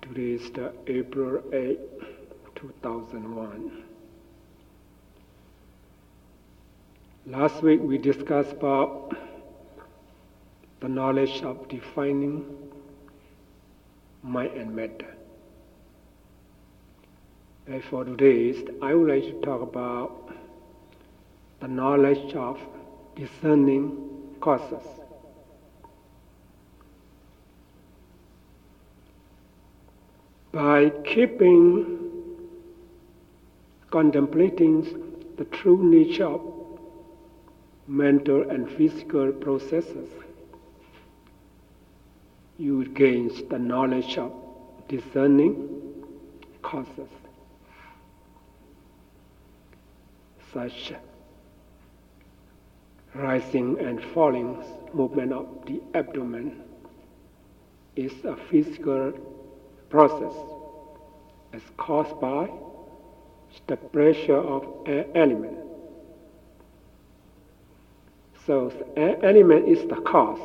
Today is the April 8, 2001. Last week we discussed about the knowledge of defining mind and matter. And for today, I would like to talk about the knowledge of discerning causes. By contemplating the true nature of mental and physical processes, you will gain the knowledge of discerning causes, such rising and falling movement of the abdomen is a physical process as caused by the pressure of air element. So the air element is the cause.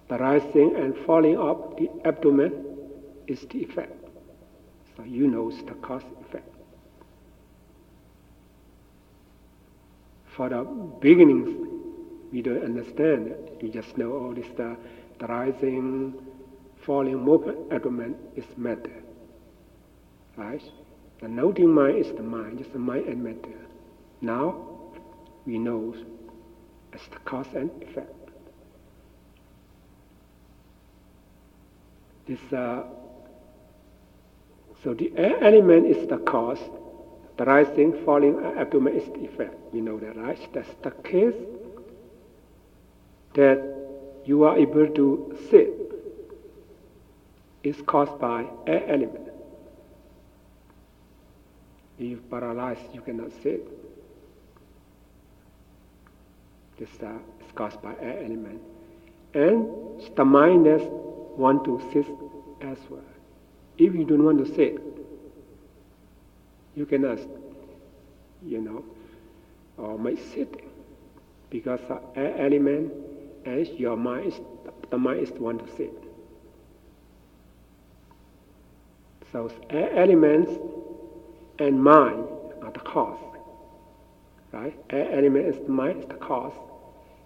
The rising and falling of the abdomen is the effect. So you know the cause effect. For the beginnings, we don't understand it. You just know all this, the rising, falling movement abdomen is matter. Right? The noting mind is the mind, just the mind and matter. Now we know as the cause and effect. So the air element is the cause, the rising, falling abdomen is the effect. You know that, right? That's the case that you are able to sit is caused by air element. If you're paralyzed, you cannot sit. This is caused by air element. And the mind does want to sit as well. If you don't want to sit, you cannot, make sitting, because the air element and your mind the mind is the one to sit. So air elements and mind are the cause, right? Air element is the mind is the cause.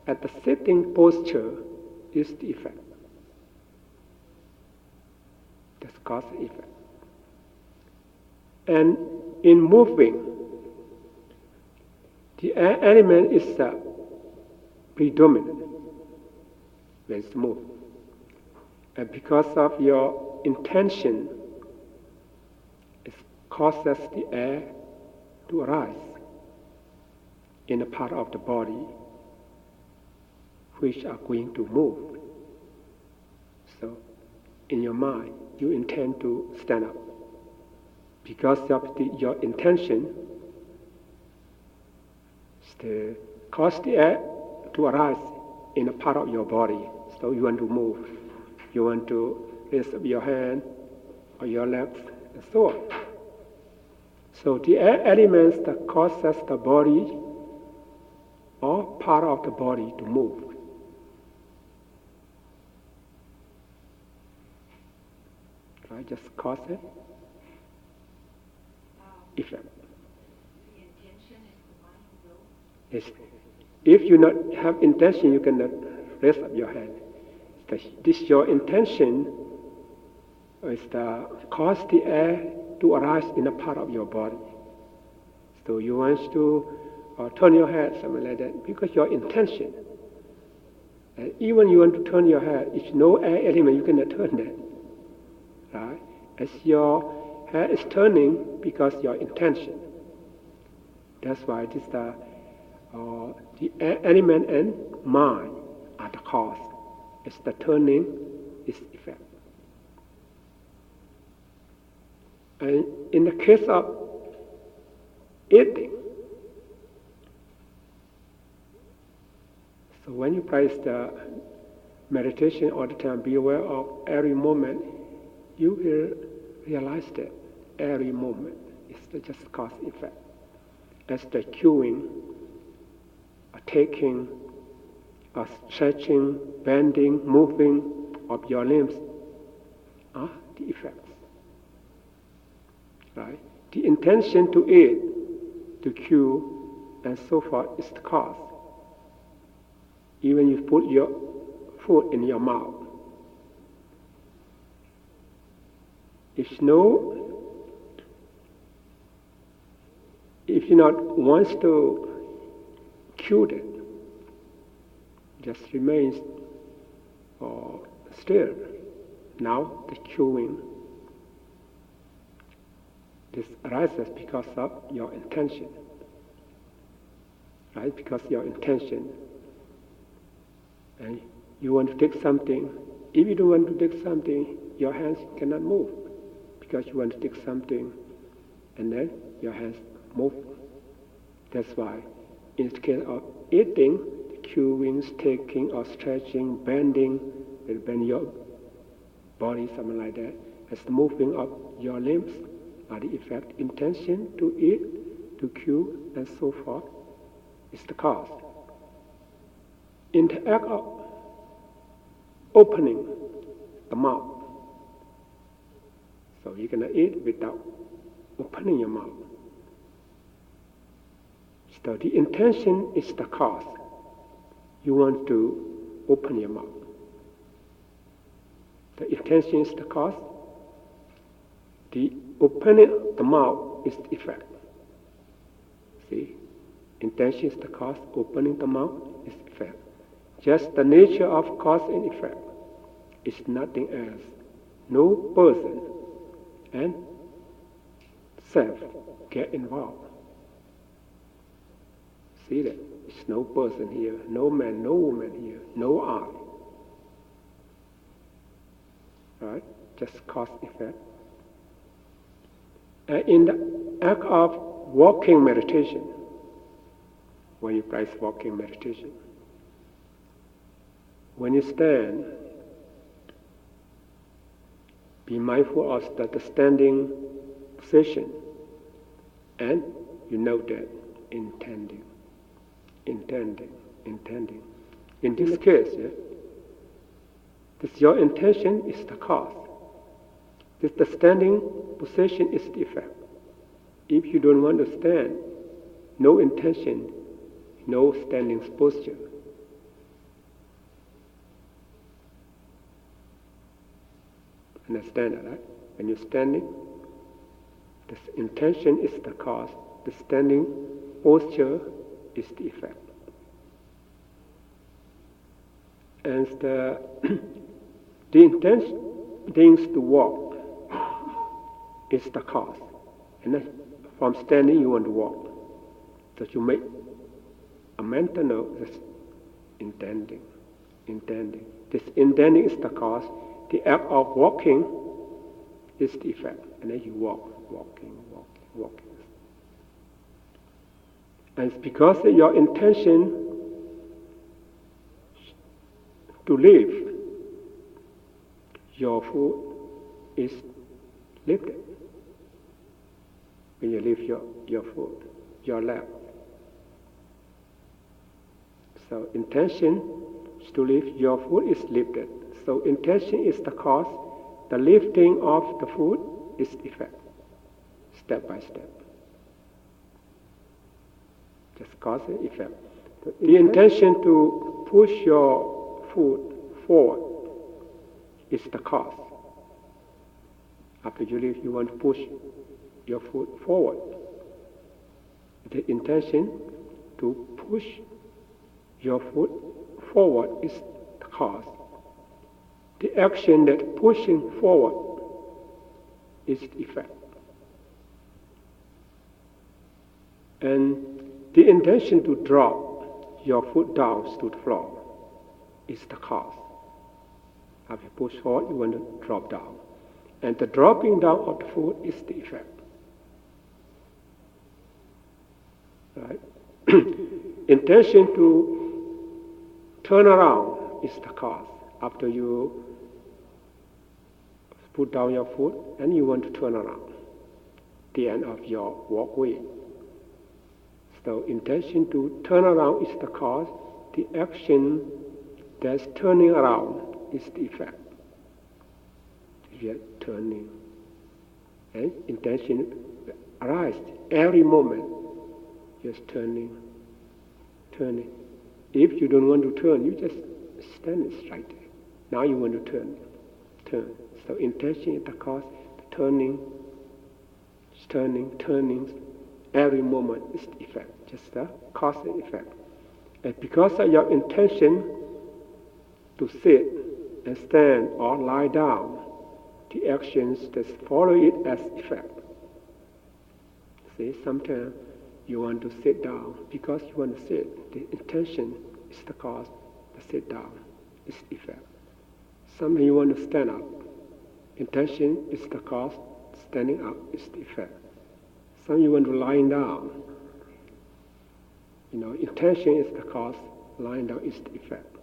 At the sitting posture is the effect. That's cause and effect. And in moving, the air element is predominant when it's moved. And because of your intention, it causes the air to arise in a part of the body which are going to move. So in your mind, you intend to stand up. Because of your intention, cause the air to arise in a part of your body. So you want to move. You want to raise up your hand or your legs and so on. So the air elements that causes the body or part of the body to move. Right? Just cause it. Effect. The intention is the mind will. Yes. If you not have intention, you cannot raise up your hand. This your intention is to cause the air to arise in a part of your body. So you want to turn your head, something like that, because your intention. And even you want to turn your head, if no air element, you cannot turn that. Right? As your head is turning because your intention. That's why this the air element and mind are the cause. It's the turning is effect. And in the case of eating, so when you practice the meditation all the time, be aware of every moment, you will realize that every moment is just cause effect. As the chewing, taking, stretching, bending, moving of your limbs, the effects. Right? The intention to eat, to chew, and so forth is the cause. Even you put your food in your mouth. If you not wants to chew it, just remains still. Now the chewing, this arises because of your intention. Right? Because your intention. And you want to take something. If you don't want to take something, your hands cannot move. Because you want to take something, and then your hands move. That's why, in the case of eating, chewing, taking, or stretching, bending, bend your body, something like that, as the moving of your limbs are the effect. Intention to eat, to chew, and so forth is the cause. In the act of opening the mouth, so you cannot eat without opening your mouth. So the intention is the cause. You want to open your mouth. The intention is the cause. The opening of the mouth is the effect. See? Intention is the cause, opening the mouth is the effect. Just the nature of cause and effect is nothing else. No person and self get involved. See that? There's no person here, no man, no woman here, no art. Right? Just cause effect. And in the act of walking meditation, when you practice walking meditation, when you stand, be mindful of the standing position, and you know that intending. In this case, your intention is the cause. The standing position is the effect. If you don't want to stand, no intention, no standing posture. Understand that, right? When you're standing, the intention is the cause. The standing posture is the effect. And the intention to walk is the cause. And then from standing you want to walk. So you make a mental note that's intending. This intending is the cause. The act of walking is the effect. And then you walking. And it's because of your intention to live, your food is lifted. When you lift your food, your lap. So intention is to lift, your food is lifted. So intention is the cause, the lifting of the food is the effect, step by step. Just cause and effect. The intention to push your food forward is the cause. After you leave, you want to push your foot forward. The intention to push your foot forward is the cause. The action that pushing forward is the effect. And the intention to drop your foot down to the floor is the cause. After you push forward, you want to drop down. And the dropping down of the foot is the effect. Right? Intention to turn around is the cause. After you put down your foot and you want to turn around, the end of your walkway. So intention to turn around is the cause. The action that's turning around is the effect. If you turning. And intention arises every moment, just turning. If you don't want to turn, you just stand straight. Now you want to turn. So intention is the cause, the turning, every moment is the effect, just the cause and effect. And because of your intention to sit and stand or lie down, the actions that follow it as effect. See, sometimes you want to sit down because you want to sit. The intention is the cause, the sit down is the effect. Sometimes you want to stand up. Intention is the cause, standing up is the effect. Some you want to lying down. Intention is the cause, lying down is the effect.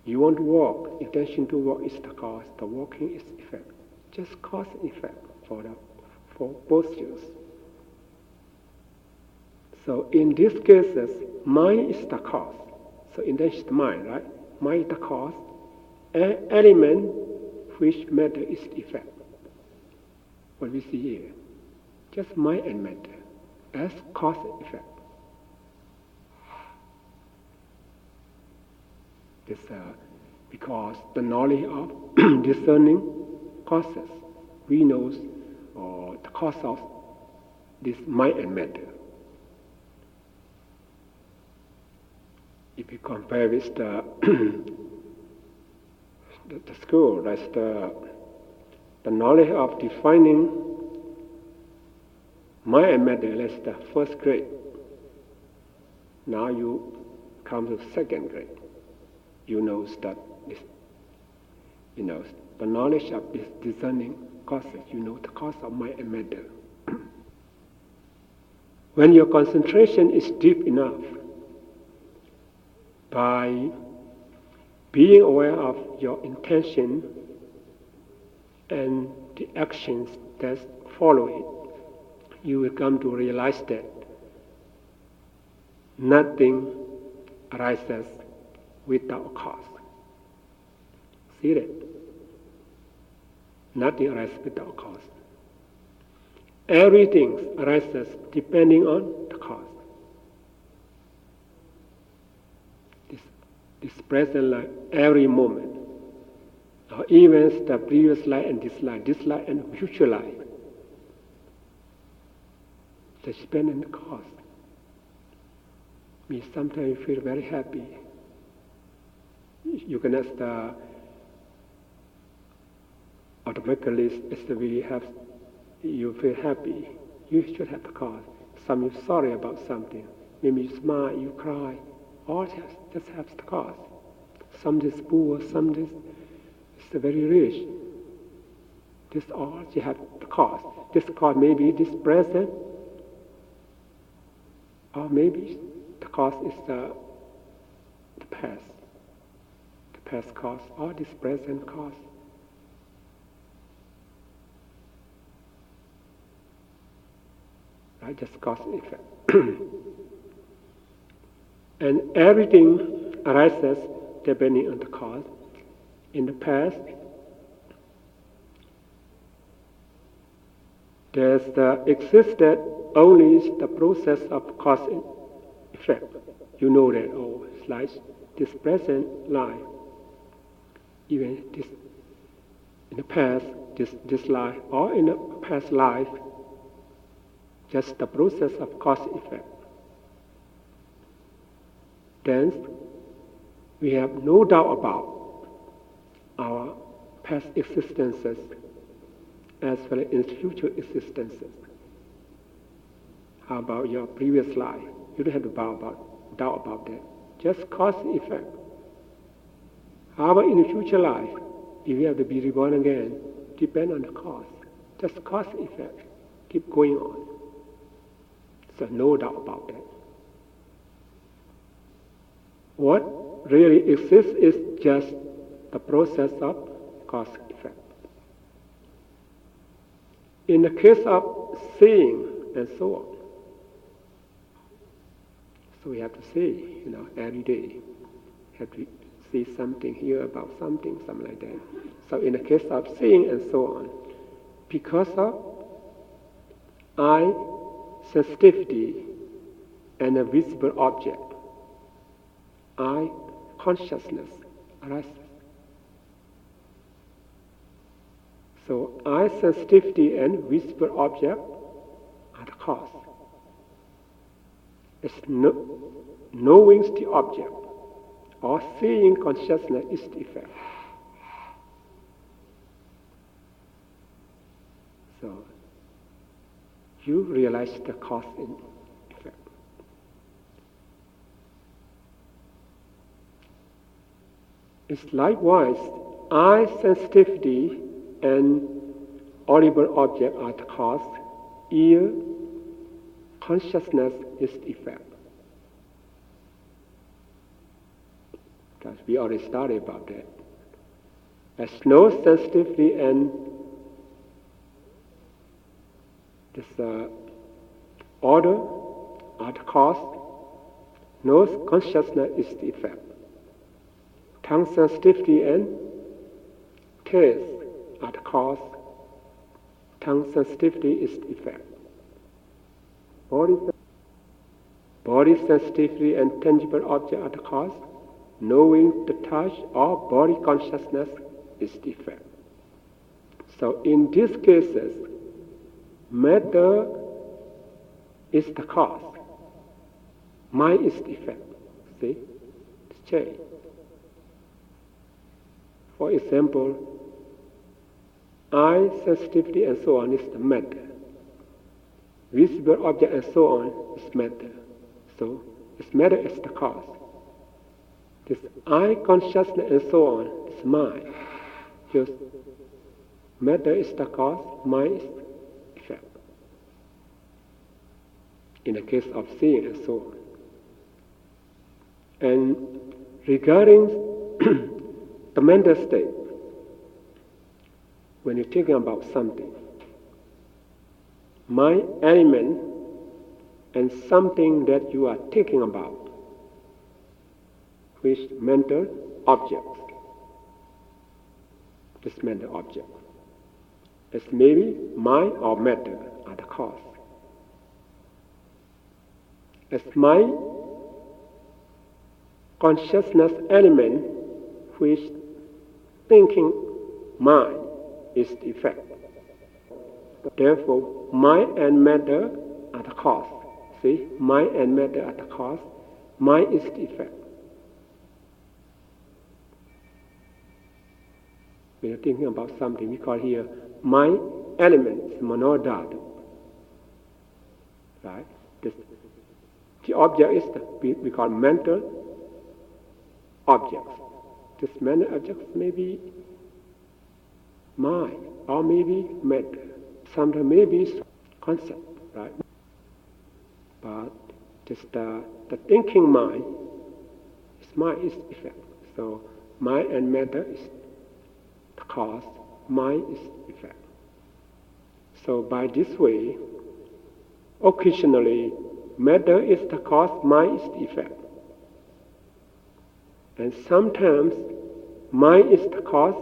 You want to walk, intention to walk is the cause, the walking is the effect. Just cause and effect for postures. So in these cases, mind is the cause. So intention is the mind, right? Mind is the cause. An element which matter is the effect. What we see here, just mind and matter as cause and effect. Because the knowledge of discerning causes, we know the cause of this mind and matter. If you compare with the school, that's the knowledge of defining mind and matter, that's the first grade. Now you come to second grade. You know that the knowledge of this discerning causes, the cause of mind and matter. When your concentration is deep enough, by being aware of your intention and the actions that follow it, you will come to realize that nothing arises without cause. See that? Nothing arises without cause. Everything arises depending on the cause. This present life, every moment, or even the previous life and this life and future life, they depend on the cause. Sometimes you feel very happy. You can ask the automatically as you feel happy. You should have the cause. Some you're sorry about something. Maybe you smile, you cry. All just has the cause. Some is poor, some is very rich. This all you have the cause. This cause may be this present, or maybe the cause is the past. The past cause or this present cause. Right? Just cause and effect. And everything arises depending on the cause. In the past, existed only the process of cause and effect. You know that, it's like this present life. Even this, in the past, this life, or in the past life, just the process of cause and effect. Then we have no doubt about our past existences as well as future existences. How about your previous life? You don't have to doubt about that. Just cause and effect. How about in the future life? If you have to be reborn again, depend on the cause. Just cause and effect. Keep going on. So no doubt about that. What really exists is just the process of cause and effect. In the case of seeing and so on, so we have to see, every day, have to see something, hear about something like that. So in the case of seeing and so on, because of eye sensitivity and a visible object, eye consciousness arises. So eye sensitivity and visible object are the cause. It's knowing the object or seeing consciousness is the effect. So you realize the cause and effect. It's likewise eye sensitivity and audible object are the cause, ear consciousness is the effect. Because we already studied about that. As no sensitivity and this order are the cause, no consciousness is the effect. Tongue sensitivity and taste are the cause, tongue sensitivity is the effect. Body sensitivity and tangible object are the cause, knowing the touch or body consciousness is the effect. So in these cases, matter is the cause, mind is the effect. See? It's change. For example, eye sensitivity and so on is the matter. Visible object and so on is matter. So this matter is the cause. This eye consciousness and so on is mind. Just matter is the cause, mind is the effect. In the case of seeing and so on. And regarding the mental state, when you're thinking about something, mind element and something that you are thinking about, which mental objects. This mental object. It's maybe mind or matter are the cause. As mind consciousness element, which thinking mind is the effect. Therefore, mind and matter are the cause. See, mind and matter are the cause. Mind is the effect. We are thinking about something we call here mind elements, monodata. Right? The object is we call mental objects. This mental objects may be mind or maybe matter. Sometimes maybe concept, right? But just the thinking mind is effect. So mind and matter is the cause, mind is effect. So by this way, occasionally matter is the cause, mind is the effect. And sometimes mind is the cause,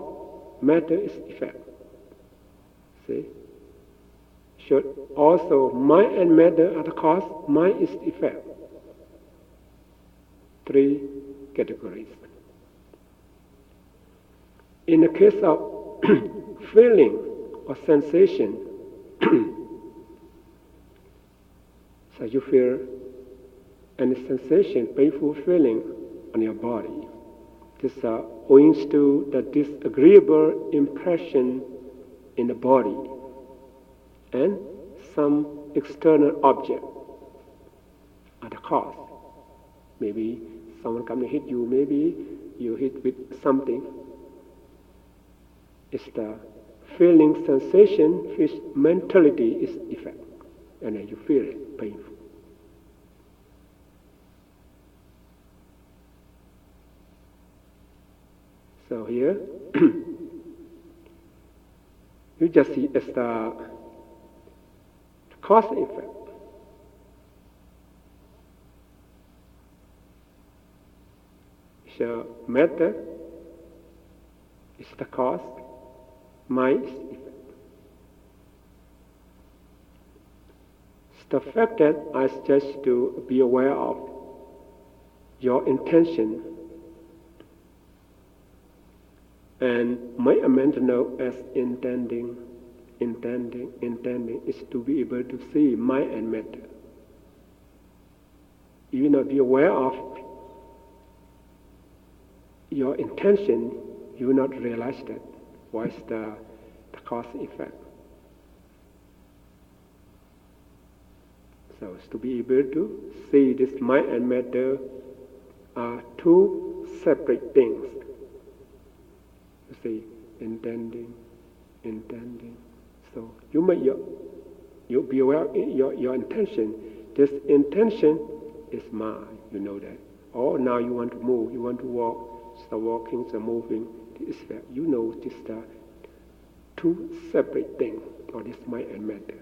matter is the effect. See? Should also mind and matter are the cause, mind is the effect. 3 categories. In the case of feeling or sensation, so you feel any sensation, painful feeling on your body. This owing to the disagreeable impression in the body and some external object are the cause. Maybe someone come to hit you, maybe you hit with something. It's the feeling sensation which mentality is effect. And then you feel it painful. So here, you just see as the cause and effect. matter is the cause, mind is effect. The fact that I suggest to be aware of your intention and make a mental note as intending is to be able to see mind and matter. If you not be aware of your intention, you will not realize that. What is the cause effect? So it's to be able to see this mind and matter are two separate things. You see, intending. So you make you be aware of your intention. This intention is mind, you know that. Or now you want to move, you want to walk, start walking, start moving. This is that. You know this two separate things, or this mind and matter.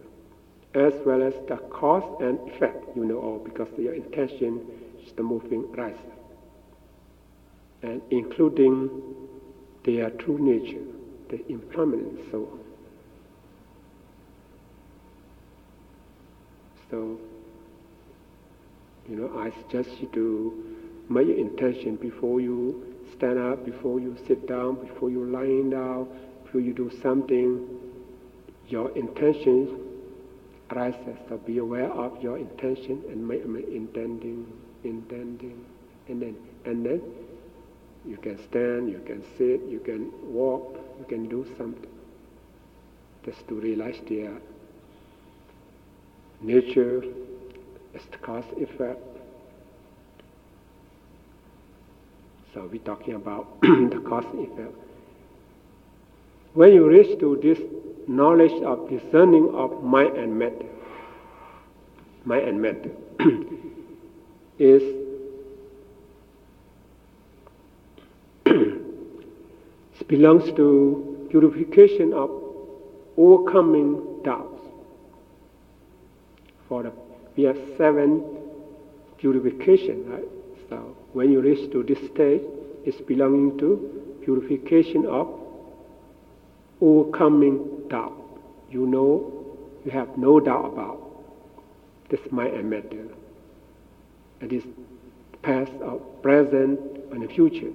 As well as the cause and effect, you know all, because your intention is the moving rise. And including their true nature, the impermanence, so on. So, I suggest you to make your intention before you stand up, before you sit down, before you lying down, before you do something. Your intention arises, so be aware of your intention and make intending, and then you can stand, you can sit, you can walk, you can do something. Just to realize their nature as the cause effect. So we're talking about the cause effect. When you reach to this knowledge of discerning of mind and matter is it belongs to purification of overcoming doubts. We have 7 purification, right? So when you reach to this stage, it's belonging to purification of overcoming doubt. You have no doubt about this mind and matter. It is past or present and the future.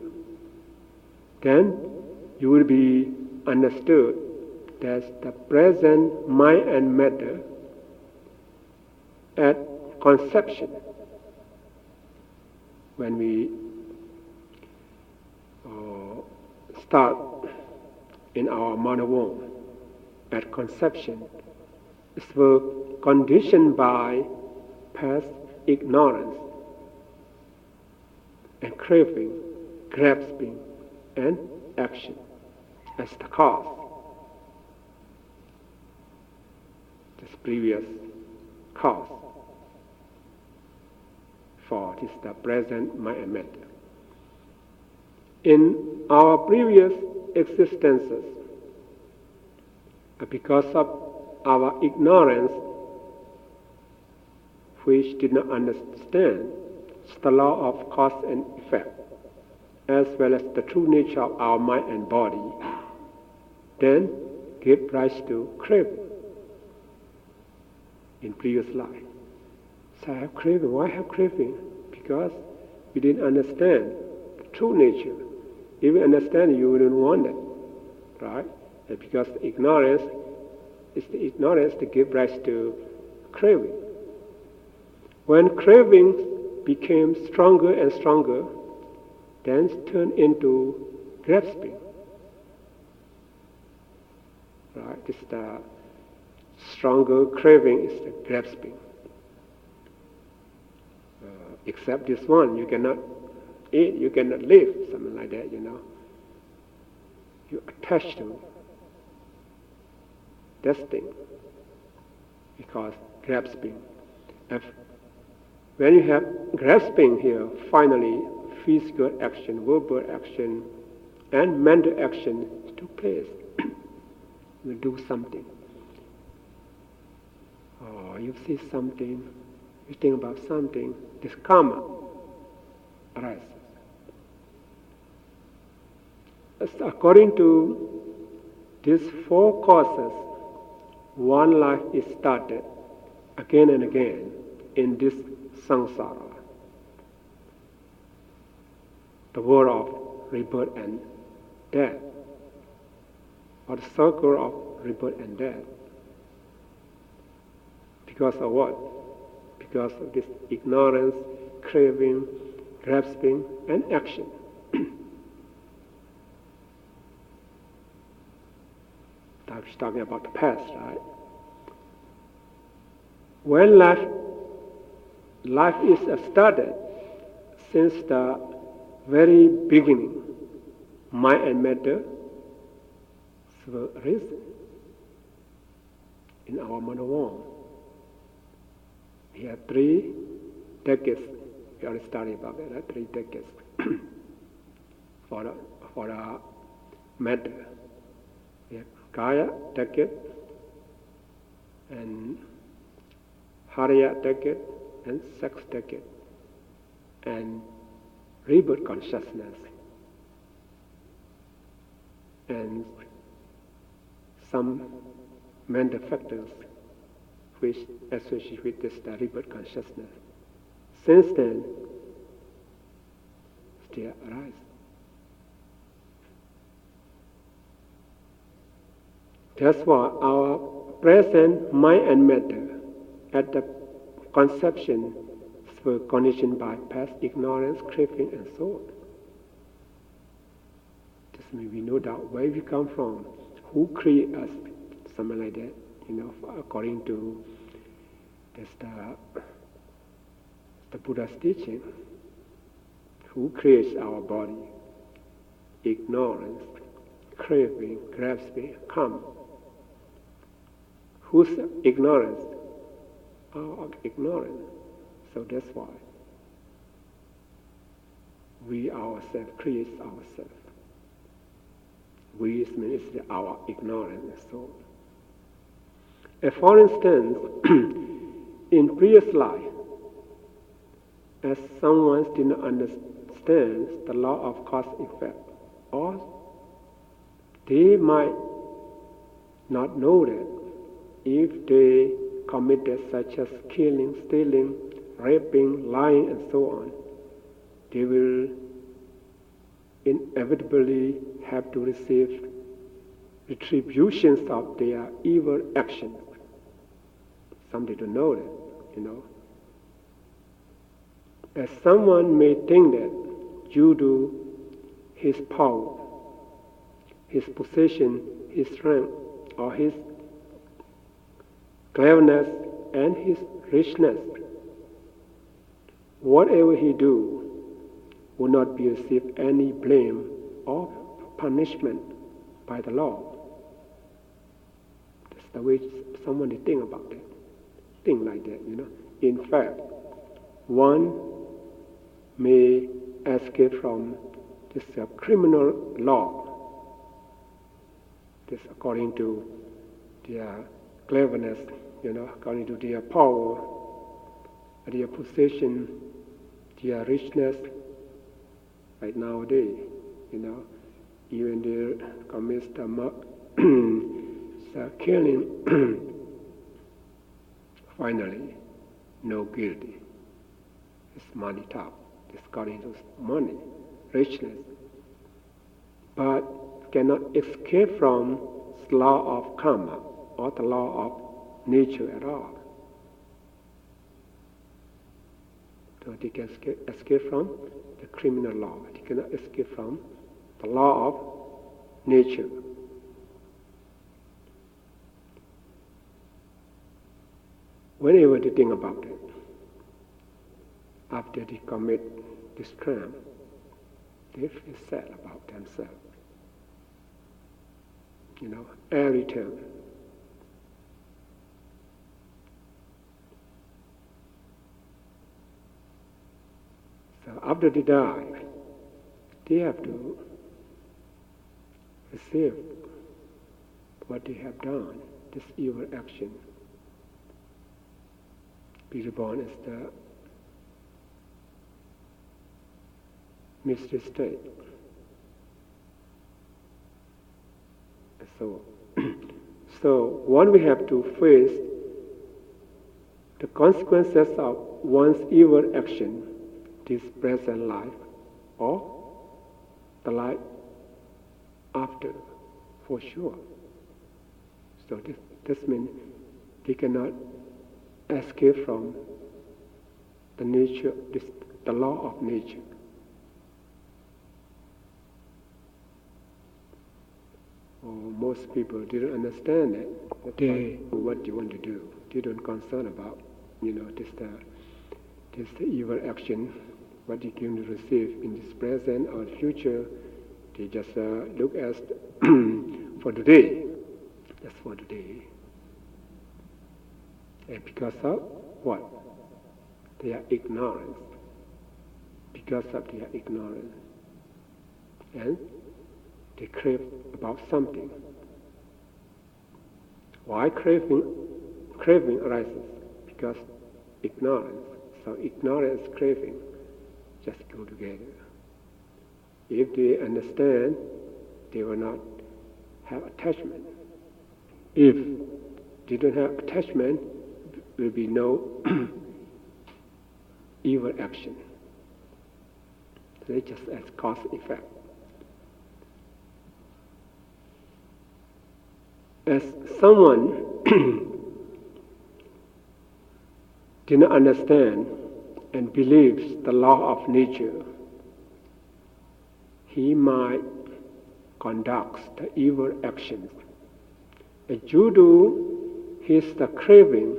Then you will be understood that the present mind and matter at conception, when we start in our mother womb, at conception, is conditioned by past ignorance and craving, grasping, and action as the cause. This previous cause for this the present mind and matter. In our previous existences, because of our ignorance, which did not understand the law of cause and effect, as well as the true nature of our mind and body, then give rise to craving in previous life. So I have craving. Why have craving? Because we didn't understand the true nature. If you understand, you wouldn't want it, right? And because ignorance is the ignorance that gives rise to craving. When craving became stronger and stronger, then turned into grasping. Right? This the stronger craving is the grasping. Except this one, you cannot eat, you cannot live, something like that, You attach to this thing because grasping. When you have grasping here, finally, physical action, verbal action, and mental action took place. You do something. Or you see something, you think about something, this karma arises. according to these four causes, one life is started again and again in this samsara, the world of rebirth and death, or the circle of rebirth and death. Because of what? Because of this ignorance, craving, grasping, and action. I was talking about the past, right? When life is started, since the very beginning, mind and matter were risen in our mother womb. We have 3 decades. We already studied about that, right? 3 decades for the matter. We have Kaya decade and Harya decade and sex decade and rebirth consciousness and some mental factors which associate with this rebirth consciousness. Since then, still arise. That's why our present mind and matter at the conception were conditioned by past ignorance, craving, and so on. Just means we know that where we come from, who created us, something like that, according to the Buddha's teaching. Who creates our body? Ignorance, craving, grasping, karma. Whose ignorance? Our ignorance. So that's why we ourselves create ourselves. We means our ignorance and so on. And for instance, in previous life, as someone did not understand the law of cause effect, or they might not know that if they committed such as killing, stealing, raping, lying, and so on, they will inevitably have to receive retributions of their evil actions. Some they don't know that, As someone may think that due to his power, his position, his strength, or his cleverness and his richness, whatever he do will not be received any blame or punishment by the law. That's the way someone they think about it. Think like that, In fact, one may escape from this criminal law. This according to their cleverness, according to their power, their position, their richness. Right nowadays, even they commit the killing, finally, no guilty. It's money top. It's according to money, richness. But cannot escape from the law of karma or the law of nature at all. So they can escape from the criminal law. They cannot escape from the law of nature. Whenever they think about it, after they commit this crime, they feel sad about themselves. Every time. So after they die, they have to receive what they have done, this evil action. Be reborn as the mystery state. so. So one we have to face the consequences of one's evil action, this present life, or the life after, for sure. So this means they cannot escape from the nature, the law of nature. Most people didn't understand that. What you want to do. They don't concern about, this evil action, what you're going to receive in this present or future. They just look at for today. Just for today. And because of what? Their ignorance. Because of their ignorance. And they crave about something. Why craving arises? Because ignorance. So ignorance, craving just go together. If they understand, they will not have attachment. If they don't have attachment, there will be no evil action. So it's just as cause effect. As someone did not understand and believes the law of nature, he might conduct the evil actions. As you do, he is the craving,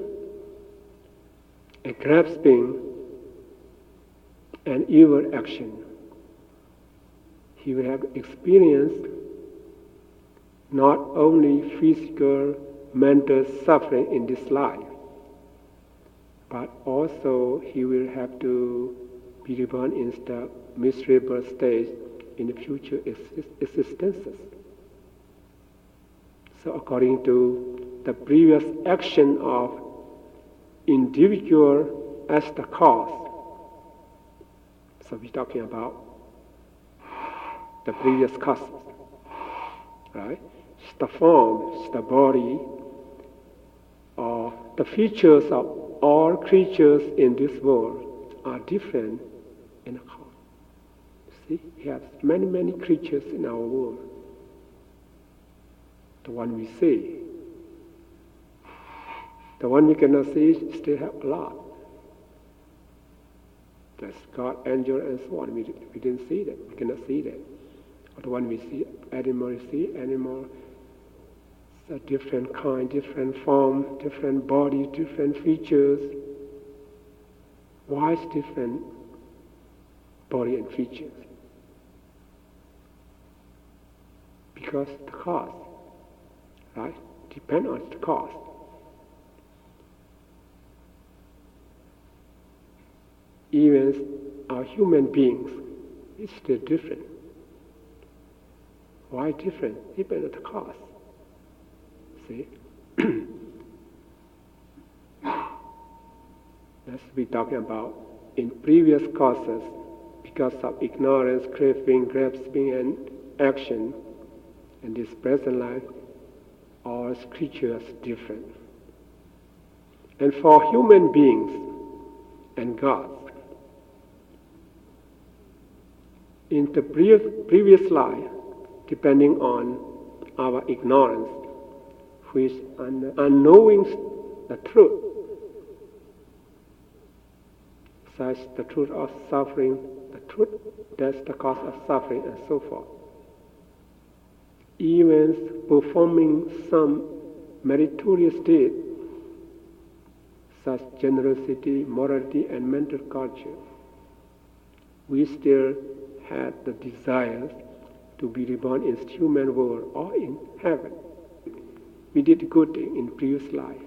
a grasping, an evil action. He will have experienced not only physical, mental suffering in this life, but also he will have to be reborn in the miserable state in the future existences. So according to the previous action of individual as the cause, so we're talking about the previous causes, right? It's the form, it's the body, or the features of all creatures in this world are different in the cause. See, we have many, many creatures in our world. The one we see. The one we cannot see still have a lot. There's God, angel, and so on. We didn't see that. We cannot see that. Or the one we see, animal, we see animal. It's a different kind, different form, different body, different features. Why is different body and features? Because the cause, right? Depend on the cause. Even our human beings, it's still different. Why different? Depend on the cause. See? That's we talking about in previous causes, because of ignorance, craving, grasping, and action. In this present life, all creatures different. And for human beings and gods, in the previous life, depending on our ignorance, which unknowing the truth, such the truth of suffering, the truth that's the cause of suffering, and so forth. Even performing some meritorious deed, such generosity, morality, and mental culture, we still had the desires to be reborn in human world or in heaven. We did good thing in previous life,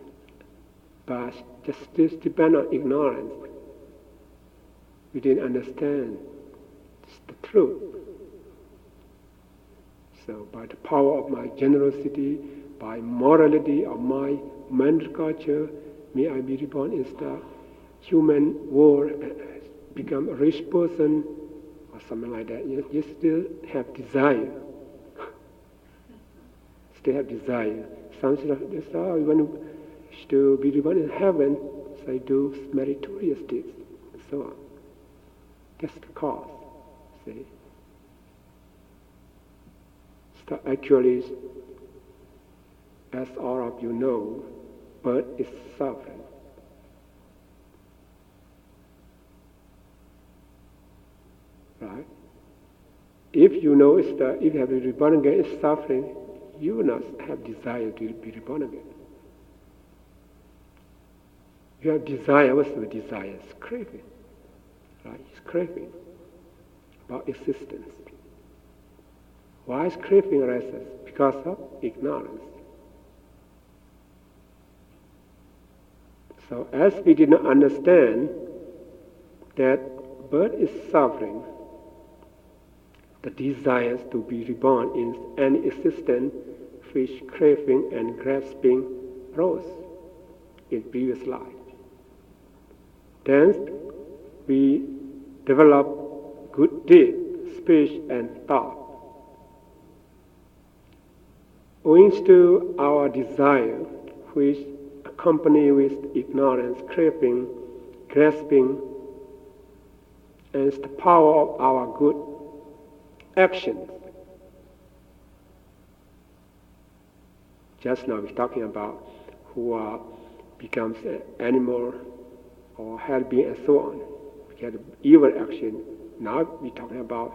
but just this depend on ignorance. We didn't understand the truth. So by the power of my generosity, by morality of my mental culture, may I be reborn in the human world, become a rich person, or something like that. You still have desire. still have desire. Some say, oh, you want to be reborn in heaven, so you do meritorious deeds, and so on. That's the cause, see. So actually, as all of you know, birth is suffering. Right? If you know if you have been reborn again, it's suffering, you will not have desire to be reborn again. You have desire, what's the desire? It's craving. Right? It's craving about existence. Why is craving arises? Because of ignorance. So as we did not understand that birth is suffering, the desires to be reborn in any existence which craving and grasping rose in previous life. Then we develop good deed, speech and thought. Owing to our desire, which accompany with ignorance, craving, grasping, and the power of our good actions. Just now we're talking about who becomes an animal or hell being and so on. We get evil action. Now we're talking about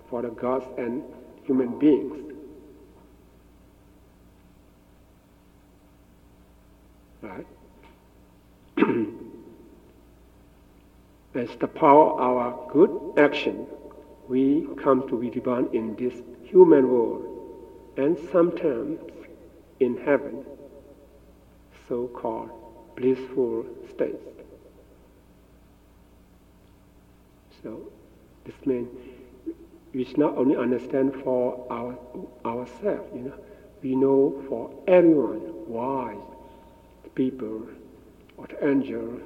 for the gods and human beings. Right? As the power of our good action, we come to be reborn in this human world and sometimes in heaven, so-called blissful states. So this means we should not only understand for ourselves, we know for everyone why the people or the angel,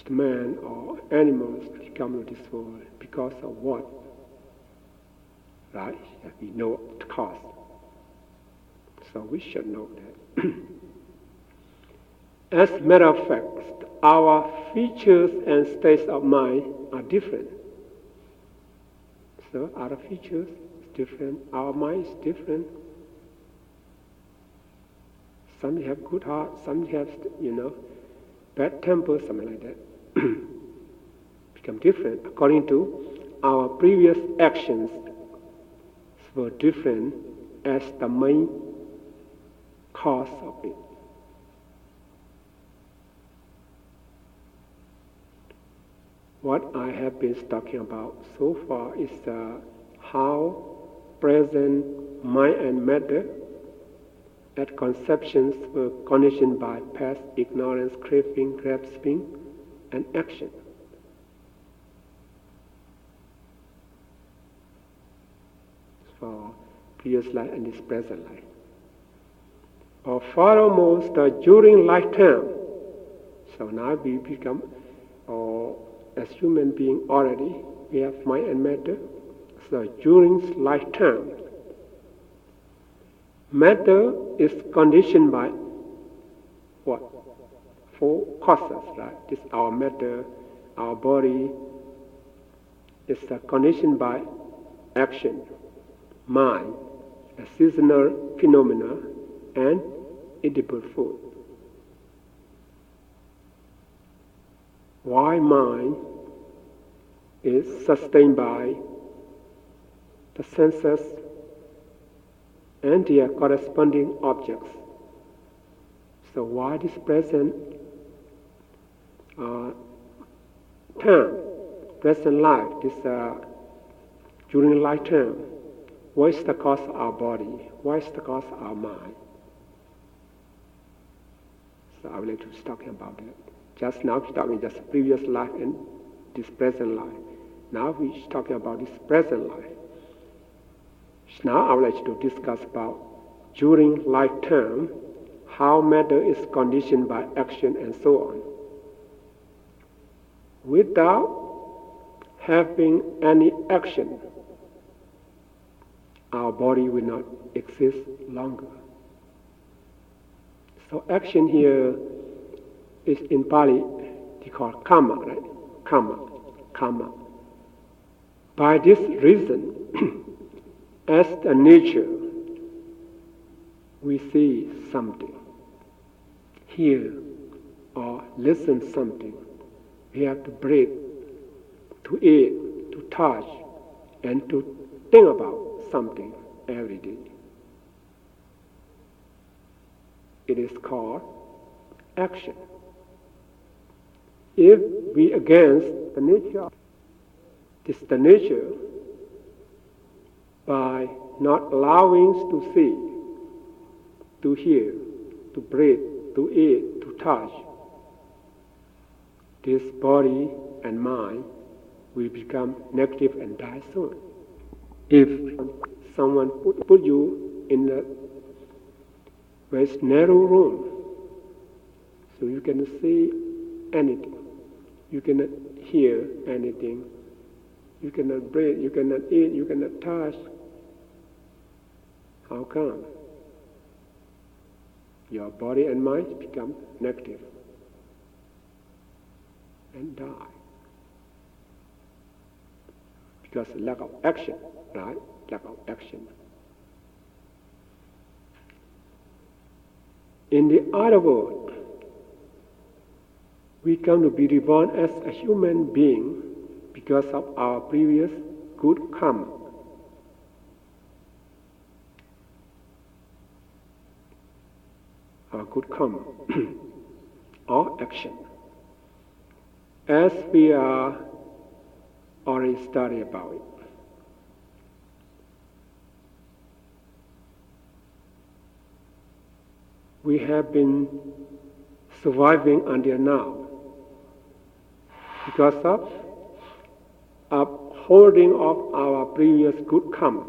the man or animals come to this world because of what? Right? We know the cause. So we should know that. As a matter of fact, our features and states of mind are different. So our features is different, our mind is different. Some have good heart, some have, bad temper, something like that. Become different according to our previous actions were different as the main cause of it. What I have been talking about so far is how present mind and matter at conceptions were conditioned by past ignorance, craving, grasping, and action. For previous life and this present life. Or foremost, during lifetime. So now we become, as human being already, we have mind and matter. So during lifetime, matter is conditioned by what? 4 causes, right? This our matter, our body is conditioned by action, mind, a seasonal phenomena, and edible food. Why mind is sustained by the senses and their corresponding objects. So why this present time, present life, this during lifetime, what is the cause of our body? What is the cause of our mind? So I would like to talk about that. Just now we're talking just previous life and this present life. Now we're talking about this present life. Now I would like to discuss about during lifetime, how matter is conditioned by action and so on. Without having any action, our body will not exist longer. So action here is in Pali, they call karma, right? Karma. By this reason, as the nature, we see something, hear or listen something. We have to breathe, to eat, to touch, and to think about something every day. It is called action. If we against the nature, this the nature, by not allowing to see, to hear, to breathe, to eat, to touch, this body and mind will become negative and die soon. If someone put you in a very narrow room, so you cannot see anything, you cannot hear anything, you cannot breathe, you cannot eat, you cannot touch, how come? Your body and mind become negative and die. Because lack of action, right? Lack of action. In the other world, we come to be reborn as a human being because of our previous good karma. Our good karma or action. As we are already studied about it. We have been surviving until now because of upholding of our previous good karma.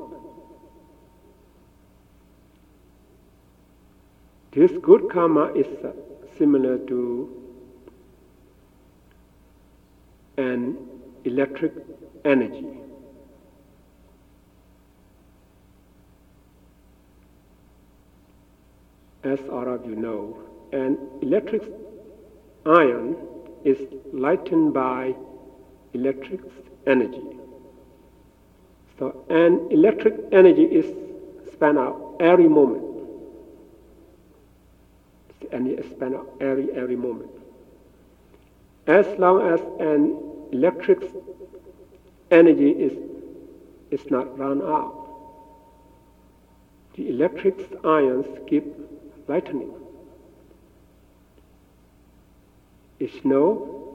This good karma is similar to an electric energy. As all of you know, an electric ion is lightened by electric energy. So an electric energy is spent out every moment. And it's spent out every moment. As long as an electric energy is not run out, the electric ions keep lightening. It's no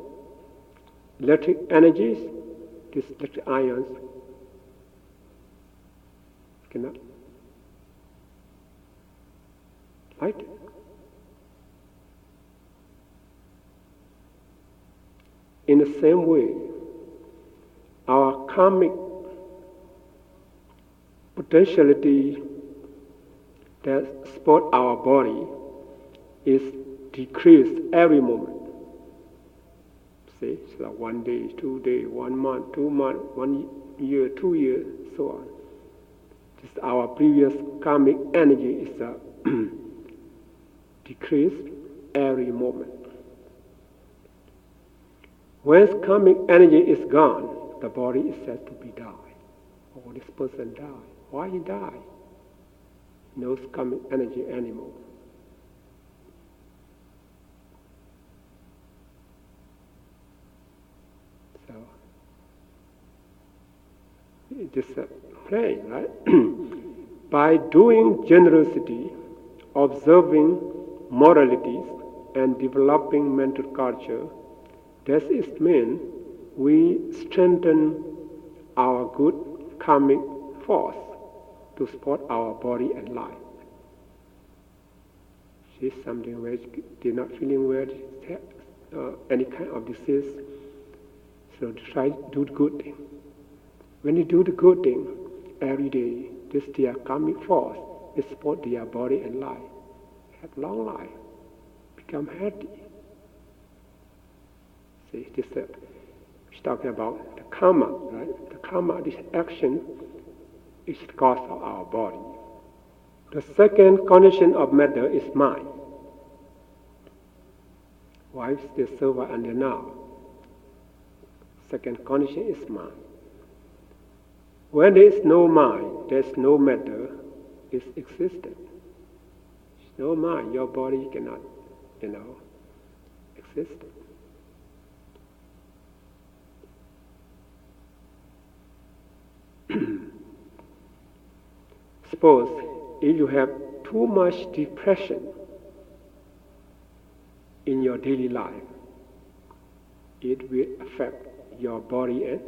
electric energies, these electric ions cannot lighten. In the same way, our karmic potentiality that support our body is decreased every moment. See, so 1 day, 2 days, 1 month, 2 months, 1 year, 2 years, so on. Just our previous karmic energy is decreased every moment. When karmic energy is gone, the body is said to be died. Oh, this person died. Why he died? No karmic energy anymore. So, it is plain, right? By doing generosity, observing moralities, and developing mental culture, this is mean we strengthen our good karmic force to support our body and life. See, something where they're not feeling well, any kind of disease, so try to do the good thing. When you do the good thing every day, this their karmic force is support their body and life. Have long life, become healthy. See, this we're talking about the karma, right? The karma, this action, is the cause of our body. The second condition of matter is mind. Why is the survive until now? Second condition is mind. When there is no mind, there is no matter, is existent. No mind, your body cannot, exist. Suppose if you have too much depression in your daily life, it will affect your body and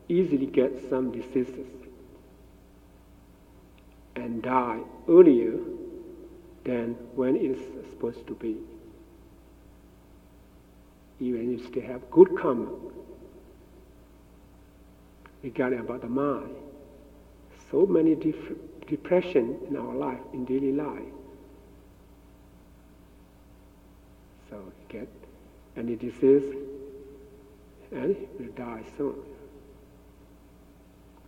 easily get some diseases and die earlier than when it's supposed to be. Even if you still have good karma regarding about the mind. So many depression in our life, in daily life. So you get any disease and you will die soon.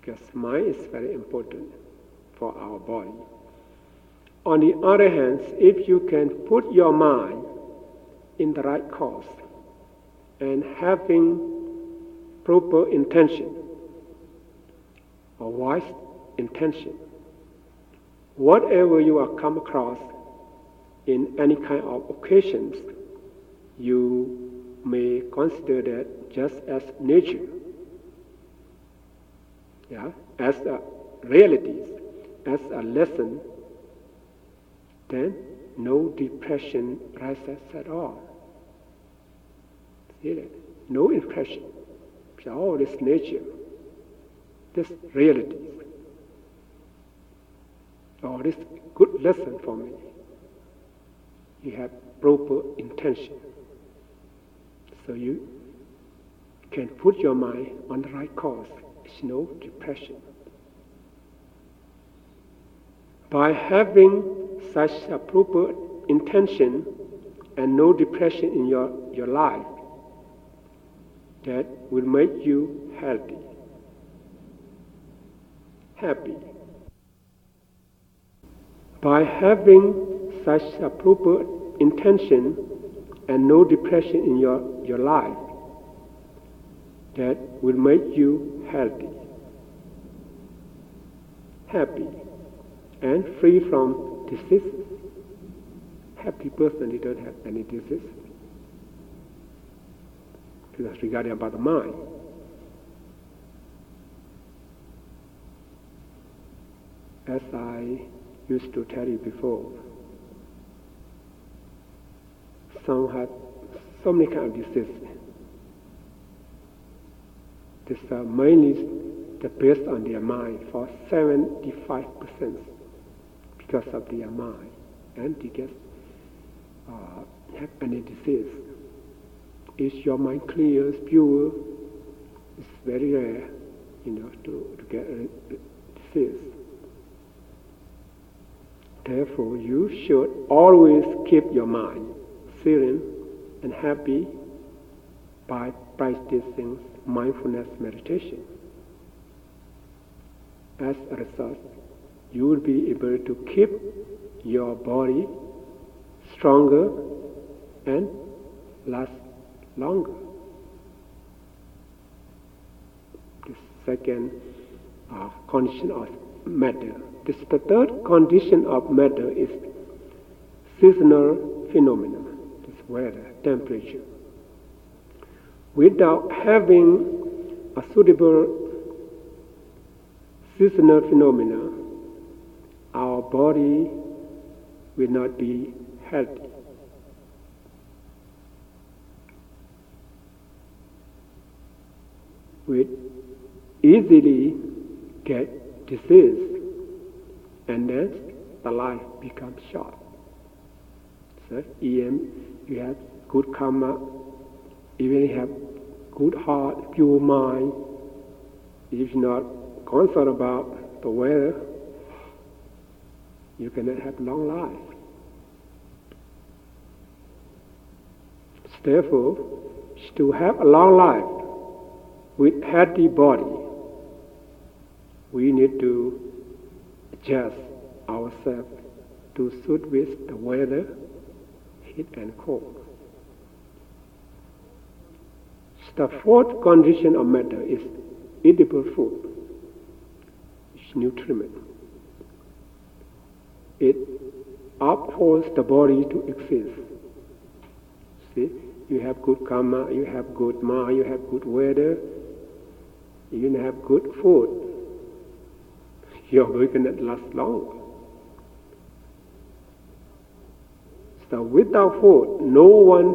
Because mind is very important for our body. On the other hand, if you can put your mind in the right course and having proper intention or wise intention, whatever you are come across in any kind of occasions, you may consider that just as nature, as a reality, as a lesson, then no depression rises at all. See that? No impression. All this nature, this reality. Oh, this good lesson for me. You have proper intention. So you can put your mind on the right course. There's no depression. By having such a proper intention and no depression in your life, that will make you healthy, happy. By having such a proper intention and no depression in your life, that will make you healthy, happy, and free from diseases. Happy person, they don't have any disease. Because regarding about the mind. As I used to tell you before, some have so many kind of diseases. This mainly based on their mind for 75% because of their mind, and they get have any disease. Is your mind clear, pure? It's very rare, to get a disease. Therefore, you should always keep your mind serene and happy by practicing mindfulness meditation. As a result, you will be able to keep your body stronger and last longer. The second condition of matter. The third condition of matter is seasonal phenomena. This weather, temperature. Without having a suitable seasonal phenomena, our body will not be healthy. We easily get disease, and then the life becomes short. So even you have good karma, even you have good heart, pure mind, if you're not concerned about the weather, you cannot have long life. Therefore, to have a long life with healthy body, we need to adjust ourselves to suit with the weather, heat and cold. The fourth condition of matter is edible food. It's nutriment. It upholds the body to exist. See, you have good karma, you have good mind, you have good weather, you have good food. Your body cannot last long. So without food, no one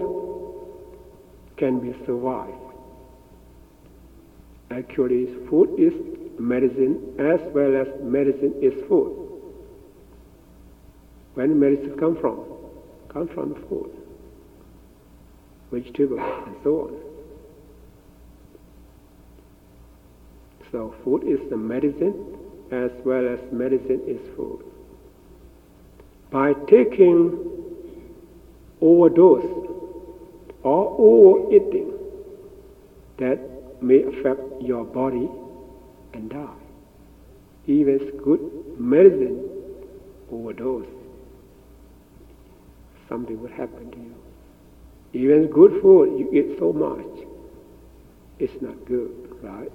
can be survived. Actually, food is medicine as well as medicine is food. Where medicine come from? Come from the food, vegetables and so on. So food is the medicine as well as medicine is food. By taking overdose or overeating, that may affect your body and die. Even good medicine overdose, something would happen to you. Even good food, you eat so much, it's not good, right?